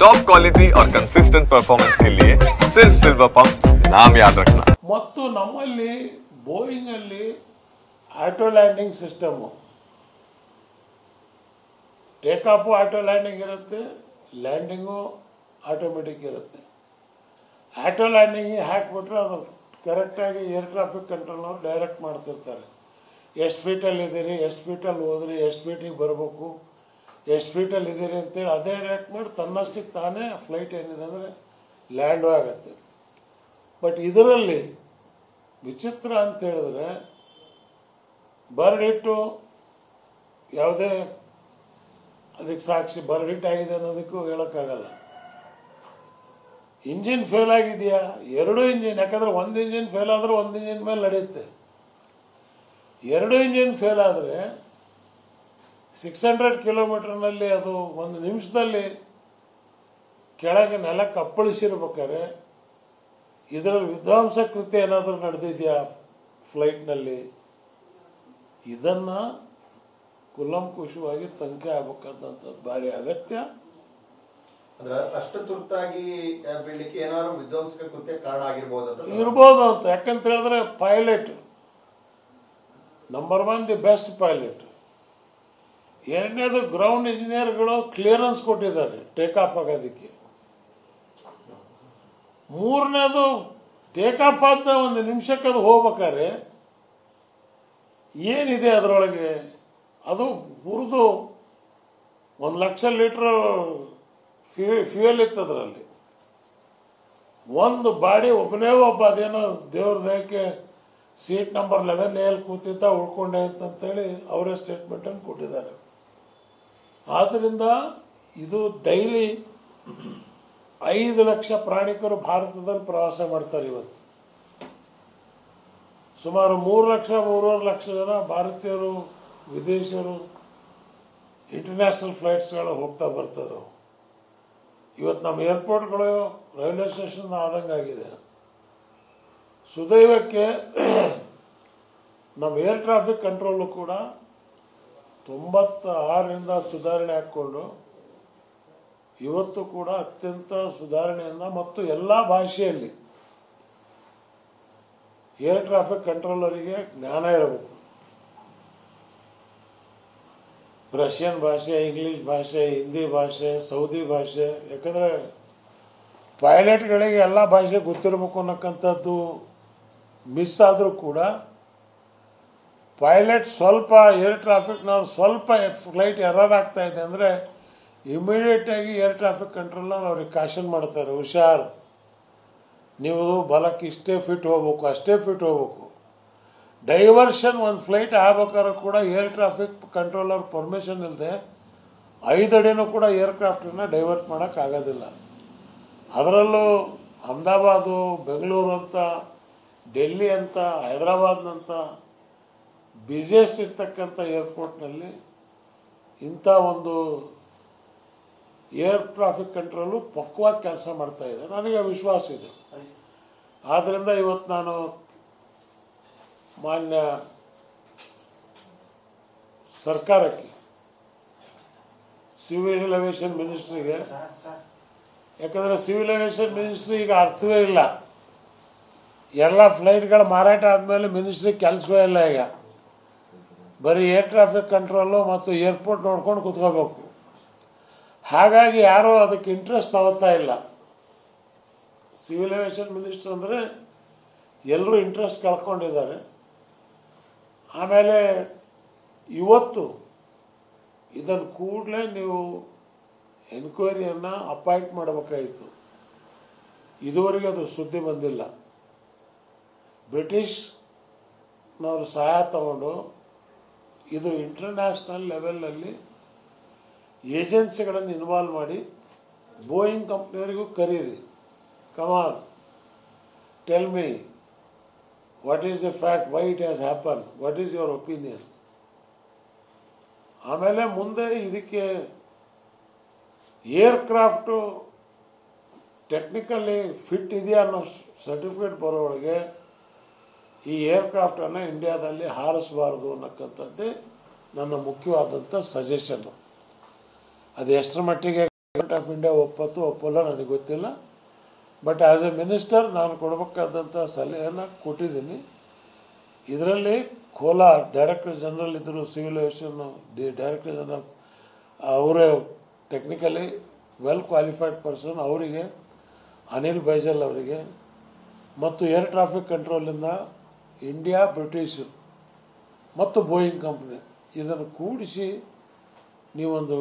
Top quality और consistent performance के लिए सिर्फ सिल्वर पंप नाम याद रखना। ಮತ್ತು ನಮ್ಮಲ್ಲಿ ಬೋಯಿಂಗ್ ಅಲ್ಲಿ auto landing system take off auto landing ಇರುತ್ತೆ, ಲ್ಯಾಂಡಿಂಗು ಆಟೋಮೆಟಿಕ್ ಇರುತ್ತೆ. ಆಟೋ ಲ್ಯಾಂಡಿಂಗ್ ಹಾಕಿಬಿಟ್ರೆ ಅದು ಕರೆಕ್ಟಾಗಿ ಏರ್ ಟ್ರಾಫಿಕ್ ಕಂಟ್ರೋಲ್ನವ್ರು ಡೈರೆಕ್ಟ್ ಮಾಡ್ತಿರ್ತಾರೆ. ಎಷ್ಟು ಫೀಟಲ್ಲಿ ಇದ್ದೀರಿ, ಎಷ್ಟು ಫೀಟಲ್ಲಿ ಹೋದ್ರಿ, ಎಷ್ಟು ಫೀಟಿಗೆ ಬರಬೇಕು, ಎಷ್ಟು ಫೀಟಲ್ಲಿ ಇದ್ದೀರಿ ಅಂತೇಳಿ ಅದೇ ಡೈರೆಕ್ಟ್ ಮಾಡಿ ತನ್ನಷ್ಟಕ್ಕೆ ತಾನೇ ಫ್ಲೈಟ್ ಏನಿದೆ ಅಂದರೆ ಲ್ಯಾಂಡು ಆಗುತ್ತೆ. ಬಟ್ ಇದರಲ್ಲಿ ವಿಚಿತ್ರ ಅಂತ ಹೇಳಿದ್ರೆ ಬರ್ಡಿಟ್ಟು ಯಾವುದೇ ಅದಕ್ಕೆ ಸಾಕ್ಷಿ ಬರ್ಡಿಟ್ ಆಗಿದೆ ಅನ್ನೋದಕ್ಕೂ ಹೇಳೋಕ್ಕಾಗಲ್ಲ. ಇಂಜಿನ್ ಫೇಲ್ ಆಗಿದೆಯಾ, ಎರಡು ಇಂಜಿನ್, ಯಾಕಂದರೆ ಒಂದು ಇಂಜಿನ್ ಫೇಲ್ ಆದರೆ ಒಂದು ಇಂಜಿನ್ ಮೇಲೆ ನಡೆಯುತ್ತೆ. ಎರಡು ಇಂಜಿನ್ ಫೇಲ್ ಆದರೆ 600 ಕಿಲೋಮೀಟರ್ನಲ್ಲಿ ಅದು ಒಂದು ನಿಮಿಷದಲ್ಲಿ ಕೆಳಗೆ ನೆಲಕ್ಕೆ ಅಪ್ಪಳಿಸಿರ್ಬೇಕಾದ್ರೆ ಇದರಲ್ಲಿ ವಿಧ್ವಂಸ ಕೃತ್ಯ ಏನಾದರೂ ನಡೆದಿದೆಯಾ ಫ್ಲೈಟ್ನಲ್ಲಿ, ಇದನ್ನು ಕುಲಂಕುಷವಾಗಿ ತನಿಖೆ ಆಗಬೇಕಾದಂಥದ್ದು ಭಾರಿ ಅಗತ್ಯ. ಅಂದ್ರೆ ಅಷ್ಟು ತುರ್ತಾಗಿ ಬೀಳಲಿಕ್ಕೆ ಏನಾದ್ರು ವಿಧ್ವಂಸಕ ಕೃತ್ಯ ಕಾರಣ ಇರ್ಬೋದು ಅಂತ. ಯಾಕಂತ ಹೇಳಿದ್ರೆ pilot number 1 the best pilot. ಎರಡನೇದು ಗ್ರೌಂಡ್ ಇಂಜಿನಿಯರ್ಗಳು ಕ್ಲಿಯರೆನ್ಸ್ ಕೊಟ್ಟಿದ್ದಾರೆ ಟೇಕ್ ಆಫ್ ಆಗೋದಕ್ಕೆ. ಮೂರನೇದು ಟೇಕ್ ಆಫ್ ಆದ ಒಂದು ನಿಮಿಷಕ್ಕೆ ಅದು ಹೋಗ್ಬೇಕಾದ್ರೆ ಏನಿದೆ ಅದರೊಳಗೆ, ಅದು ಹುರಿದು 1,00,000 ಲೀಟ್ರ್ ಫ್ಯೂಯಲ್ ಇತ್ತು ಅದರಲ್ಲಿ. ಒಂದು ಬಾಡಿ ಒಬ್ಬನೇ ಒಬ್ಬ ಅದೇನೋ ದೇವ್ರ ದಯಕ್ಕೆ ಸೀಟ್ ನಂಬರ್ 11A ಕೂತಿದ್ದ ಉಳ್ಕೊಂಡೆ ಅಂತೇಳಿ ಅವರೇ ಸ್ಟೇಟ್ಮೆಂಟನ್ನು ಕೊಟ್ಟಿದ್ದಾರೆ. ಆದ್ದರಿಂದ ಇದು ಡೈಲಿ 5 ಲಕ್ಷ ಪ್ರಾಣಿಕರು ಭಾರತದಲ್ಲಿ ಪ್ರವಾಸ ಮಾಡ್ತಾರೆ. ಇವತ್ತು ಸುಮಾರು 3-3.5 ಲಕ್ಷ ಜನ ಭಾರತೀಯರು, ವಿದೇಶಿಯರು ಇಂಟರ್ನ್ಯಾಷನಲ್ ಫ್ಲೈಟ್ಸ್ಗಳು ಹೋಗ್ತಾ ಬರ್ತದೆ. ಇವತ್ತು ನಮ್ಮ ಏರ್ಪೋರ್ಟ್ಗಳು ರೈಲ್ವೆ ಸ್ಟೇಷನ್ ಆದಂಗಾಗಿದೆ. ಸುದೈವಕ್ಕೆ ನಮ್ಮ ಏರ್ ಟ್ರಾಫಿಕ್ ಕಂಟ್ರೋಲು ಕೂಡ 96ರಿಂದ ಸುಧಾರಣೆ ಹಾಕ್ಕೊಂಡು ಇವತ್ತು ಕೂಡ ಅತ್ಯಂತ ಸುಧಾರಣೆಯಿಂದ ಮತ್ತು ಎಲ್ಲ ಭಾಷೆಯಲ್ಲಿ ಏರ್ ಟ್ರಾಫಿಕ್ ಕಂಟ್ರೋಲರಿಗೆ ಜ್ಞಾನ ಇರಬೇಕು. ರಷ್ಯನ್ ಭಾಷೆ, ಇಂಗ್ಲಿಷ್ ಭಾಷೆ, ಹಿಂದಿ ಭಾಷೆ, ಸೌದಿ ಭಾಷೆ. ಯಾಕಂದರೆ ಪೈಲಟ್ಗಳಿಗೆ ಎಲ್ಲ ಭಾಷೆ ಗೊತ್ತಿರಬೇಕು ಅನ್ನೋಕ್ಕಂಥದ್ದು ಮಿಸ್ ಆದರೂ ಕೂಡ ಪೈಲಟ್ ಸ್ವಲ್ಪ ಏರ್ ಟ್ರಾಫಿಕ್ನವ್ರು ಸ್ವಲ್ಪ ಫ್ಲೈಟ್ ಎರರ್ ಆಗ್ತಾ ಇದೆ ಅಂದರೆ ಇಮಿಡಿಯೇಟಾಗಿ ಏರ್ ಟ್ರಾಫಿಕ್ ಕಂಟ್ರೋಲರ್ ಅವ್ರಿಗೆ ಕಾಷನ್ ಮಾಡ್ತಾರೆ, ಹುಷಾರ್, ನೀವು ಬಲಕ್ಕೆ ಇಷ್ಟೇ ಫೀಟ್ ಹೋಗ್ಬೇಕು, ಅಷ್ಟೇ ಫೀಟ್ ಹೋಗ್ಬೇಕು. ಡೈವರ್ಷನ್ ಒಂದು ಫ್ಲೈಟ್ ಆಗ್ಬೇಕಾದ್ರೂ ಕೂಡ ಏರ್ ಟ್ರಾಫಿಕ್ ಕಂಟ್ರೋಲರ್ ಪರ್ಮಿಷನ್ ಇಲ್ಲದೆ 5 ಅಡಿನೂ ಕೂಡ ಏರ್ಕ್ರಾಫ್ಟನ್ನು ಡೈವರ್ಟ್ ಮಾಡೋಕ್ಕಾಗೋದಿಲ್ಲ. ಅದರಲ್ಲೂ ಅಹಮದಾಬಾದು, ಬೆಂಗಳೂರು ಅಂತ, ಡೆಲ್ಲಿ ಅಂತ, ಹೈದರಾಬಾದ್ನಂತ ಬ್ಯುಸಿಯೆಸ್ಟ್ ಇರ್ತಕ್ಕಂಥ ಏರ್ಪೋರ್ಟ್ನಲ್ಲಿ ಇಂಥ ಒಂದು ಏರ್ ಟ್ರಾಫಿಕ್ ಕಂಟ್ರೋಲು ಪಕ್ವಾಗಿ ಕೆಲಸ ಮಾಡ್ತಾ ಇದೆ, ನನಗೆ ವಿಶ್ವಾಸ ಇದೆ. ಆದ್ದರಿಂದ ಇವತ್ತು ನಾನು ಮಾನ್ಯ ಸರ್ಕಾರಕ್ಕೆ, ಸಿವಿಲ್ ಏವಿಯೇಷನ್ ಮಿನಿಸ್ಟ್ರಿಗೆ, ಯಾಕಂದರೆ ಸಿವಿಲ್ ಏವಿಯೇಷನ್ ಮಿನಿಸ್ಟ್ರಿ ಈಗ ಅರ್ಥವೇ ಇಲ್ಲ. ಎಲ್ಲ ಫ್ಲೈಟ್ಗಳ ಮಾರಾಟ ಆದಮೇಲೆ ಮಿನಿಸ್ಟ್ರಿಗೆ ಕೆಲಸವೇ ಇಲ್ಲ. ಈಗ ಬರೀ ಏರ್ ಟ್ರಾಫಿಕ್ ಕಂಟ್ರೋಲು ಮತ್ತು ಏರ್ಪೋರ್ಟ್ ನೋಡ್ಕೊಂಡು ಕೂತ್ಕೋಬೇಕು. ಹಾಗಾಗಿ ಯಾರೂ ಅದಕ್ಕೆ ಇಂಟ್ರೆಸ್ಟ್ ತಗೋತಾ ಇಲ್ಲ. ಸಿವಿಲ್ ಏವಿಯೇಷನ್ ಮಿನಿಸ್ಟರ್ ಅಂದರೆ ಎಲ್ಲರೂ ಇಂಟ್ರೆಸ್ಟ್ ಕಳ್ಕೊಂಡಿದ್ದಾರೆ. ಆಮೇಲೆ ಇವತ್ತು ಇದನ್ನು ಕೂಡಲೇ ನೀವು ಎನ್ಕ್ವೈರಿಯನ್ನು ಅಪಾಯಿಂಟ್ ಮಾಡಬೇಕಾಯಿತು. ಇದುವರೆಗೆ ಅದು ಸುದ್ದಿ ಬಂದಿಲ್ಲ. ಬ್ರಿಟಿಷ್ನವರು ಸಹಾಯ ತಗೊಂಡು ಇದು ಇಂಟರ್ನ್ಯಾಷನಲ್ ಲೆವೆಲಲ್ಲಿ ಏಜೆನ್ಸಿಗಳನ್ನು ಇನ್ವಾಲ್ವ್ ಮಾಡಿ ಬೋಯಿಂಗ್ ಕಂಪ್ನಿಯವರಿಗೂ ಕರೀರಿ, come on tell me what is the fact, why it has happen, what is your opinion. ಆಮೇಲೆ ಮುಂದೆ ಇದಕ್ಕೆ ಏರ್ಕ್ರಾಫ್ಟು ಟೆಕ್ನಿಕಲಿ ಫಿಟ್ ಇದೆಯಾ ಅನ್ನೋ ಸರ್ಟಿಫಿಕೇಟ್ ಬರೋವರೆಗೆ ಈ ಏರ್ಕ್ರಾಫ್ಟನ್ನು ಇಂಡಿಯಾದಲ್ಲಿ ಹಾರಿಸಬಾರ್ದು ಅನ್ನೋಕ್ಕಂಥದ್ದೇ ನನ್ನ ಮುಖ್ಯವಾದಂಥ ಸಜೆಷನ್ನು. ಅದು ಎಷ್ಟರ ಮಟ್ಟಿಗೆ ಗೌರ್ಮೆಂಟ್ ಆಫ್ ಇಂಡಿಯಾ ಒಪ್ಪಲ್ಲ ನನಗೆ ಗೊತ್ತಿಲ್ಲ. ಬಟ್ ಆ್ಯಸ್ ಎ ಮಿನಿಸ್ಟರ್ ನಾನು ಕೊಡಬೇಕಾದಂಥ ಸಲಹೆಯನ್ನು ಕೊಟ್ಟಿದ್ದೀನಿ. ಇದರಲ್ಲಿ ಕೋಲಾರ್ ಡೈರೆಕ್ಟರ್ ಜನರಲ್ ಇದ್ದರು, ಸಿವಿಲ್ ಏವಿಯೇಷನ್ ಡೈರೆಕ್ಟರ್ ಜನರಲ್, ಅವರೇ ಟೆಕ್ನಿಕಲಿ ವೆಲ್ ಕ್ವಾಲಿಫೈಡ್ ಪರ್ಸನ್, ಅವರಿಗೆ ಅನಿಲ್ ಬೈಜಲ್ ಅವರಿಗೆ ಮತ್ತು ಏರ್ ಟ್ರಾಫಿಕ್ ಕಂಟ್ರೋಲಿಂದ ಇಂಡಿಯಾ, ಬ್ರಿಟಿಷ್ ಮತ್ತು ಬೋಯಿಂಗ್ ಕಂಪ್ನಿ ಇದನ್ನು ಕೂಡಿಸಿ ನೀವೊಂದು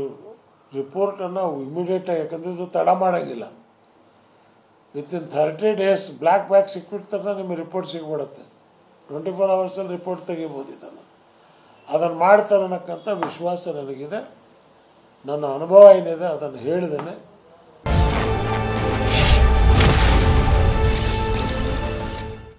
ರಿಪೋರ್ಟನ್ನು ಇಮಿಡಿಯೇಟಾಗಿ, ಯಾಕಂದರೆ ಇದು ತಡ ಮಾಡೋಂಗಿಲ್ಲ, ವಿತಿನ್ 30 days ಬ್ಲ್ಯಾಕ್ ಬ್ಯಾಗ್ ಸಿಕ್ಬಿಡ್ತಾರೆ, ನಿಮಗೆ ರಿಪೋರ್ಟ್ ಸಿಗ್ಬಿಡುತ್ತೆ. 24 hours ರಿಪೋರ್ಟ್ ತೆಗಿಬೋದು. ಅದನ್ನು ಮಾಡ್ತಾರೆ ಅನ್ನೋಕ್ಕಂಥ ವಿಶ್ವಾಸ ನನಗಿದೆ. ನನ್ನ ಅನುಭವ ಏನಿದೆ ಅದನ್ನು ಹೇಳಿದ್ದೇನೆ.